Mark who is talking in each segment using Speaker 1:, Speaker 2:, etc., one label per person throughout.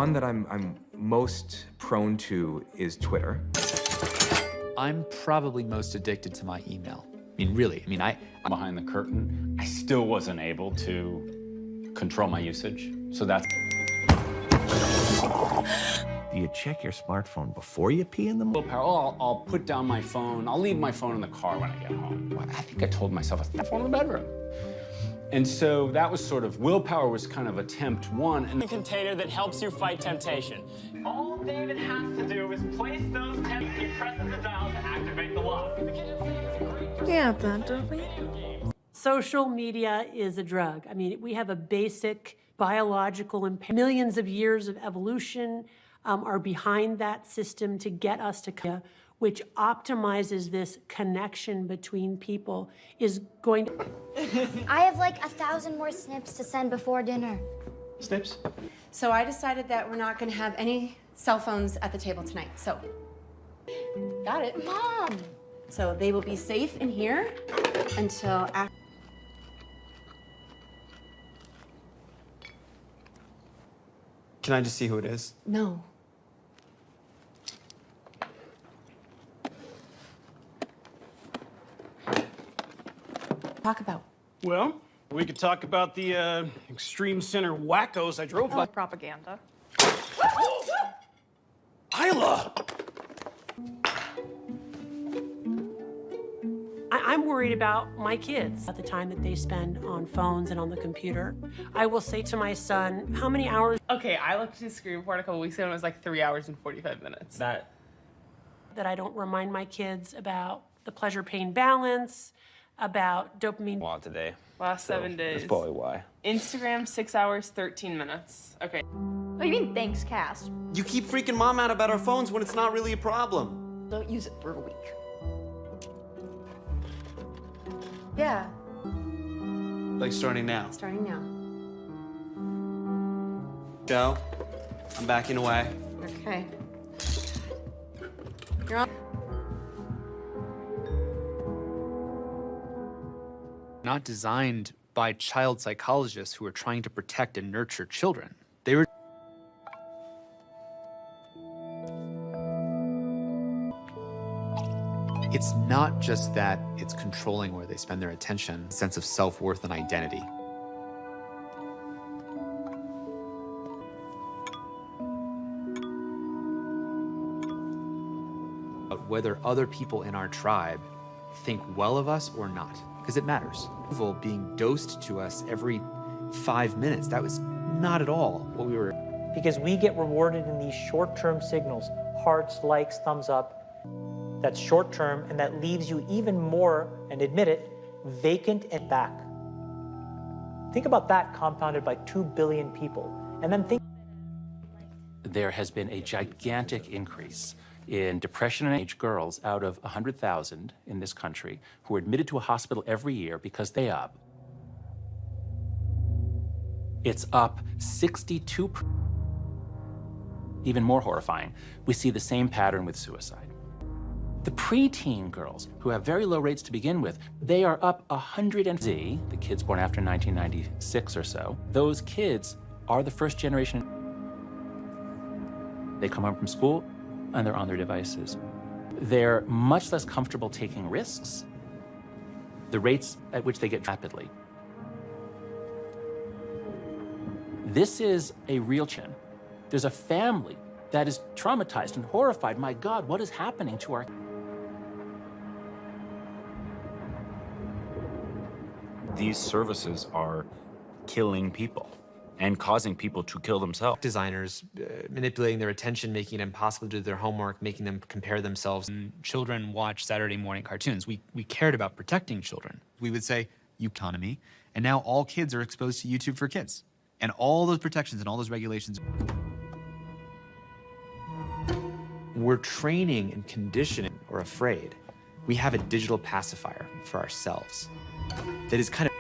Speaker 1: one that I'm most prone to is Twitter.
Speaker 2: I'm probably most addicted to my email. I mean, really, I'm
Speaker 3: behind the curtain. I still wasn't able to control my usage, so that's...
Speaker 4: Do you check your smartphone before you pee in the morning?
Speaker 3: I'll put down my phone. I'll leave my phone in the car when I get home. Well, I think I told myself I phone in the bedroom. And so that was sort of, willpower was kind of attempt one. And
Speaker 5: a container that helps you fight temptation. All David has to do is place those he presses the dial to activate the lock.
Speaker 6: Yeah, don't we?
Speaker 7: Social media is a drug. I mean, we have a basic biological impairment. Millions of years of evolution are behind that system to get us to, which optimizes this connection between people, is going to...
Speaker 8: I have like 1,000 more snips to send before dinner.
Speaker 3: Snips?
Speaker 6: So I decided that we're not going to have any cell phones at the table tonight. So, got it.
Speaker 8: Mom!
Speaker 6: So they will be safe in here until after.
Speaker 9: Can I just see who it is?
Speaker 6: No. Talk about?
Speaker 5: Well, we could talk about the extreme center wackos I drove by.
Speaker 6: Propaganda.
Speaker 5: Isla!
Speaker 7: I'm worried about my kids at the time that they spend on phones and on the computer. I will say to my son, how many hours...
Speaker 10: Okay, I looked at his screen report a couple weeks ago and it was like 3 hours and 45 minutes.
Speaker 7: That I don't remind my kids about the pleasure-pain balance, about dopamine.
Speaker 5: Wow, today.
Speaker 10: Last 7 days.
Speaker 5: That's probably why.
Speaker 10: Instagram, 6 hours, 13 minutes. Okay.
Speaker 8: What do you mean, thanks, Cass?
Speaker 9: You keep freaking Mom out about our phones when it's not really a problem.
Speaker 8: Don't use it for a week.
Speaker 6: Yeah,
Speaker 9: Like starting now.
Speaker 6: starting now.
Speaker 9: Joe, I'm backing away.
Speaker 6: Okay. You're on.
Speaker 2: not designed by child psychologists who are trying to protect and nurture children. They were It's not just that it's controlling where they spend their attention, sense of self-worth and identity. But whether other people in our tribe think well of us or not, because it matters. Being dosed to us every 5 minutes, that was not at all what we were.
Speaker 11: Because we get rewarded in these short-term signals, hearts, likes, thumbs up. That's short-term, and that leaves you even more, and admit it, vacant and back. Think about that compounded by 2 billion people, and then think.
Speaker 12: There has been a gigantic increase in depression and age girls out of 100,000 in this country who are admitted to a hospital every year because they up. It's up 62%. Even more horrifying, we see the same pattern with suicide. The preteen girls, who have very low rates to begin with, they are up 100 and Z, the kids born after 1996 or so. Those kids are the first generation. They come home from school and they're on their devices. They're much less comfortable taking risks. The rates at which they get rapidly. This is a real chin. There's a family that is traumatized and horrified. My God, what is happening to our...
Speaker 3: These services are killing people and causing people to kill themselves.
Speaker 13: Designers manipulating their attention, making it impossible to do their homework, making them compare themselves.
Speaker 2: Children watch Saturday morning cartoons. We cared about protecting children. We would say, autonomy, and now all kids are exposed to YouTube for Kids. And all those protections and all those regulations.
Speaker 13: We're training and conditioning or afraid. We have a digital pacifier for ourselves that is kind of...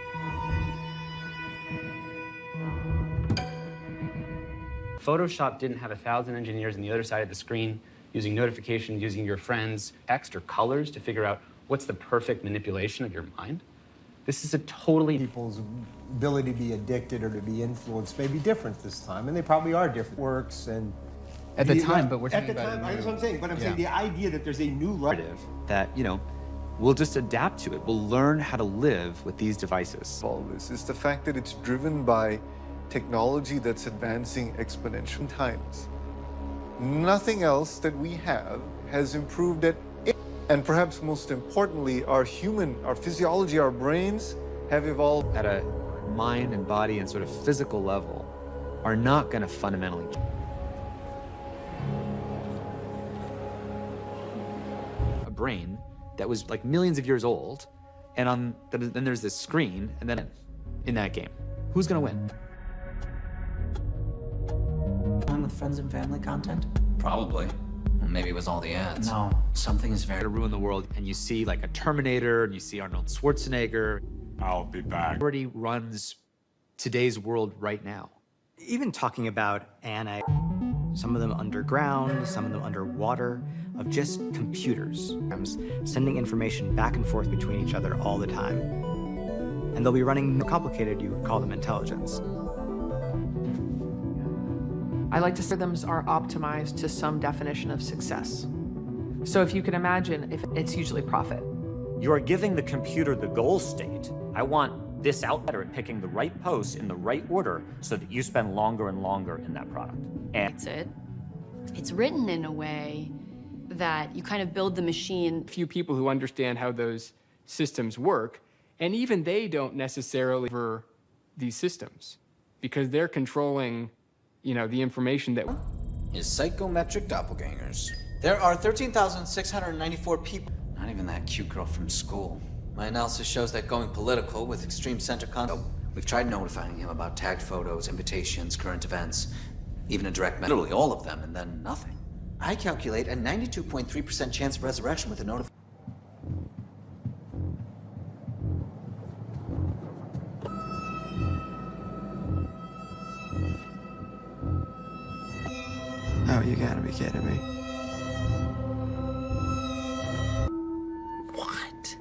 Speaker 14: Photoshop didn't have 1,000 engineers on the other side of the screen using notifications, using your friends' text or colors to figure out what's the perfect manipulation of your mind. This is a totally...
Speaker 15: People's ability to be addicted or to be influenced may be different this time, and they probably are different. Works and
Speaker 13: At the time, but we're
Speaker 15: at
Speaker 13: talking
Speaker 15: the
Speaker 13: about
Speaker 15: time.
Speaker 13: a new-
Speaker 15: That's what I'm saying. But I'm
Speaker 13: Yeah.
Speaker 15: saying the idea that there's a new
Speaker 13: narrative that, you know, we'll just adapt to it. We'll learn how to live with these devices.
Speaker 16: All this is the fact that it's driven by technology that's advancing exponential times. Nothing else that we have has improved at it. And perhaps most importantly, our physiology, our brains have evolved
Speaker 13: At a mind and body and sort of physical level are not going to fundamentally change. A brain that was like millions of years old, and then there's this screen, and then in that game, who's gonna win?
Speaker 17: On with friends and family content? Probably. Well, maybe it was all the ads.
Speaker 13: No.
Speaker 17: Something is very
Speaker 13: To ruin the world, and you see like a Terminator, and you see Arnold Schwarzenegger.
Speaker 3: I'll be back.
Speaker 13: Already runs today's world right now.
Speaker 18: Even talking about some of them underground, some of them underwater, of just computers, sending information back and forth between each other all the time. And they'll be running more complicated, you call them intelligence.
Speaker 10: I like to say algorithms are optimized to some definition of success. So if you can imagine, if it's usually profit.
Speaker 19: You're giving the computer the goal state. I want this out better at picking the right posts in the right order so that you spend longer and longer in that product. And
Speaker 20: it's written in a way that you kind of build the machine.
Speaker 21: Few people who understand how those systems work, and even they don't necessarily over these systems because they're controlling, you know, the information that
Speaker 17: is psychometric doppelgangers. There are 13,694 people. Not even that cute girl from school. My analysis shows that going political with extreme center content. We've tried notifying him about tagged photos, invitations, current events, even a direct message. Literally all of them, and then nothing. I calculate a 92.3% chance of resurrection with a notification.
Speaker 18: Oh, you gotta be kidding me.
Speaker 17: What?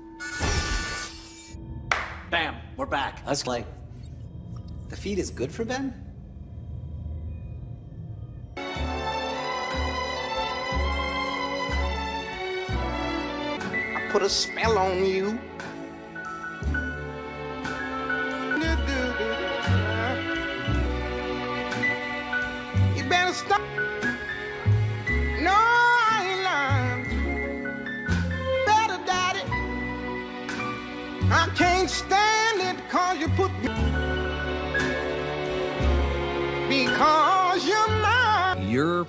Speaker 17: Bam, we're back. That's like, the feed is good for Ben?
Speaker 22: Put a spell on you. You better stop. No, I ain't lying. Better, Daddy. I can't stand it cause you put me. Because you're mine.
Speaker 4: You're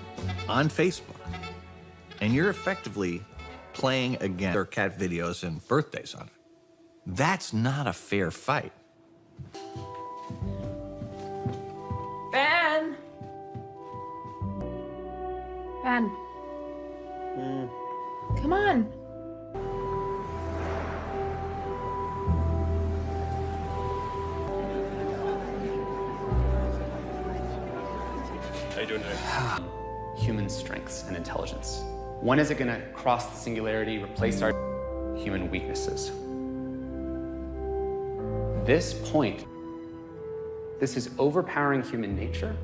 Speaker 4: on Facebook, and you're effectively playing against their cat videos and birthdays on it. That's not a fair fight.
Speaker 10: Ben! Ben. Come on.
Speaker 14: How you doing today? Human strengths and intelligence. When is it going to cross the singularity, replace our human weaknesses? This point, this is overpowering human nature,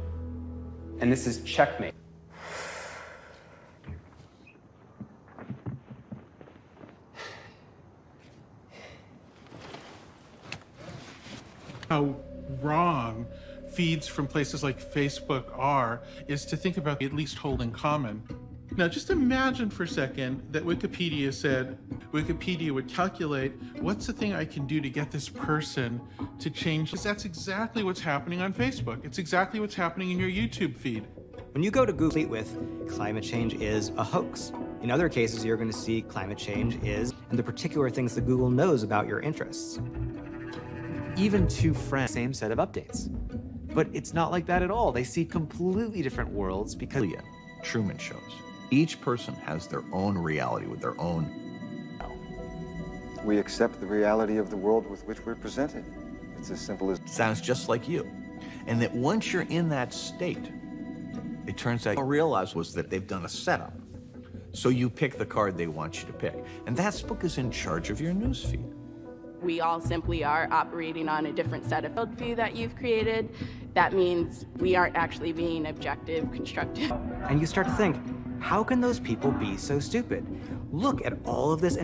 Speaker 14: and this is checkmate.
Speaker 23: How wrong feeds from places like Facebook are is to think about at least hold in common. Now, just imagine for a second that Wikipedia said, Wikipedia would calculate, what's the thing I can do to get this person to change? That's exactly what's happening on Facebook. It's exactly what's happening in your YouTube feed.
Speaker 18: When you go to Google with climate change is a hoax. In other cases, you're going to see climate change is, and the particular things that Google knows about your interests.
Speaker 13: Even two friends, same set of updates. But it's not like that at all. They see completely different worlds because
Speaker 4: Truman shows. Each person has their own reality with their own.
Speaker 24: We accept the reality of the world with which we're presented. It's as simple as...
Speaker 4: Sounds just like you. And that once you're in that state, it turns out what I realized was that they've done a setup. So you pick the card they want you to pick. And that book is in charge of your newsfeed.
Speaker 1: We all simply are operating on a different set of worldview that you've created. That means we aren't actually being objective, constructive.
Speaker 18: And you start to think, how can those people be so stupid? Look at all of this.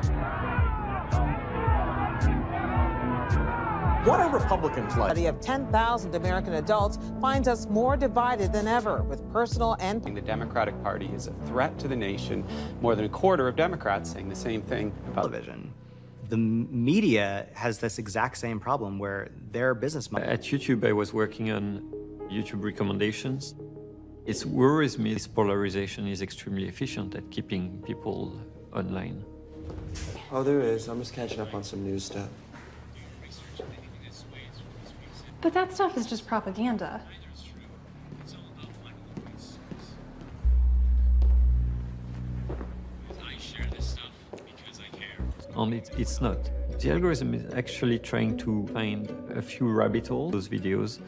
Speaker 5: What are Republicans like? A study of 10,000 American adults finds us more divided than ever, with personal and...
Speaker 14: The Democratic Party is a threat to the nation. More than a quarter of Democrats saying the same thing about
Speaker 18: television. The media has this exact same problem where their business model...
Speaker 7: At YouTube, I was working on YouTube recommendations. It worries me this polarization is extremely efficient at keeping people online.
Speaker 8: Oh, there is. I'm just catching up on some news stuff.
Speaker 25: But that stuff is just propaganda.
Speaker 7: And it's not. The algorithm is actually trying to find a few rabbit holes, those videos,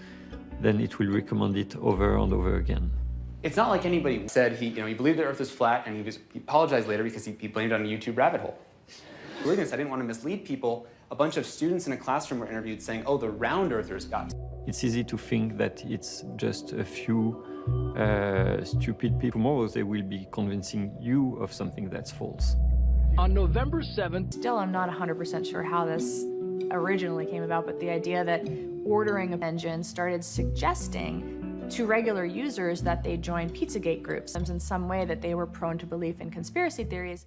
Speaker 7: then it will recommend it over and over again.
Speaker 14: It's not like anybody said he believed the Earth was flat, and he apologized later because he blamed it on a YouTube rabbit hole. I didn't want to mislead people. A bunch of students in a classroom were interviewed saying, oh, the round earthers got.
Speaker 7: It's easy to think that it's just a few stupid people. Tomorrow they will be convincing you of something that's false.
Speaker 26: On November 7th...
Speaker 27: Still, I'm not 100% sure how this originally came about, but the idea that ordering an engine started suggesting to regular users that they join Pizzagate groups in some way that they were prone to belief in conspiracy theories.